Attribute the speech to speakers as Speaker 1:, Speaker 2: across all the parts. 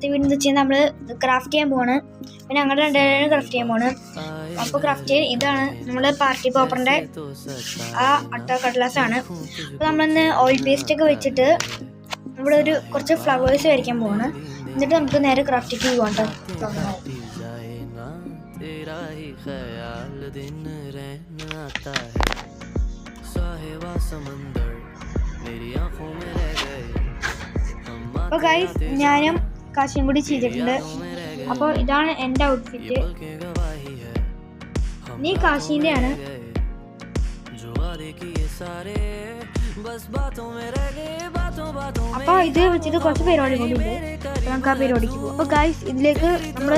Speaker 1: ഇന്നത്തെ വീഡിയോ എന്ന് വെച്ചാൽ നമ്മൾ ക്രാഫ്റ്റ് ചെയ്യാൻ പോവാണ്. പിന്നെ ഞങ്ങളുടെ രണ്ടുപേരും ക്രാഫ്റ്റ് ചെയ്യാൻ പോവാണ്. അപ്പോൾ ക്രാഫ്റ്റ് ചെയ്യാൻ ഇതാണ് നമ്മൾ പാർട്ടി പോപ്പറിൻ്റെ ആ അട്ട കടലാസാണ്. അപ്പോൾ നമ്മളിന്ന് ഓയിൽ പേസ്റ്റ് ഒക്കെ വെച്ചിട്ട് ഇവിടെ കുറച്ച് ഫ്ലവേഴ്സ് വരയ്ക്കാൻ പോവാണ്. എന്നിട്ട് നമുക്ക് നേരെ ക്രാഫ്റ്റിക്ക് പോകാം കേട്ടോ. അപ്പോൾ ഗൈസ് ഞാനും കാശിയും കൂടി ചെയ്തിട്ടുണ്ട്. അപ്പോൾ ഇതാണ് എൻ്റെ ഔട്ട്ഫിറ്റ്. നീ കാശീൻ്റെ ആണ്. അപ്പോൾ ഇത് വെച്ചിട്ട് കുറച്ച് പരിപാടി കൂടി ഉണ്ട്. നമുക്ക് ആ പരിപാടിക്ക് പോകും. അപ്പോൾ ഗൈസ് ഇതിലേക്ക് നമ്മൾ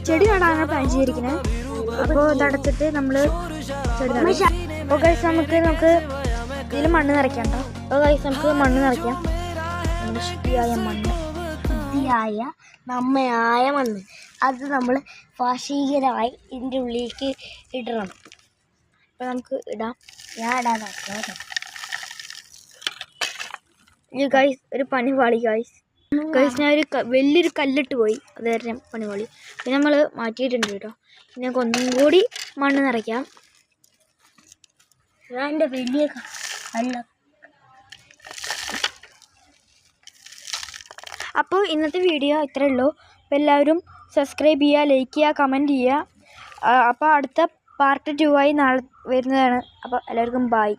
Speaker 1: ചെടി നടാനാണ് പ്ലാൻ ചെയ്തിരിക്കുന്നത്. അപ്പോൾ ഇതടച്ചിട്ട് നമ്മൾ ചെടി നടാം. അപ്പോൾ ഗൈസ് നമുക്ക് ഇതിൽ മണ്ണ് നിറയ്ക്കാം കേട്ടോ. അപ്പോൾ ഗൈസ് നമുക്ക് മണ്ണ് നിറയ്ക്കാം. ശുദ്ധിയായ മണ്ണ്, ശുദ്ധിയായ നമ്മയായ മണ്ണ്, അത് നമ്മൾ ഫാഷീകരമായി ഇതിൻ്റെ ഉള്ളിലേക്ക് ഇടണം. അപ്പോൾ നമുക്ക് ഇടാം. ഞാൻ ഇടാൻ നോക്കാം. ഗൈസ് ഒരു പണിപാളി ഗൈസ്. ഞാൻ വലിയൊരു കല്ലിട്ട് പോയി, അത് കാരണം പണിപാളി. പിന്നെ നമ്മൾ മാറ്റിയിട്ടുണ്ട് കേട്ടോ. പിന്നെ നമുക്ക് ഒന്നും കൂടി മണ്ണ് നിറയ്ക്കാം. എൻ്റെ വലിയ കല്ല. അപ്പോൾ ഇന്നത്തെ വീഡിയോ ഇത്രയേ ഉള്ളൂ. അപ്പോൾ എല്ലാവരും സബ്സ്ക്രൈബ് ചെയ്യുക, ലൈക്ക് ചെയ്യുക, കമൻറ്റ് ചെയ്യുക. അപ്പോൾ അടുത്ത പാർട്ട് 2 ആയി നാളെ വരുന്നതാണ്. അപ്പോൾ എല്ലാവർക്കും ബൈ.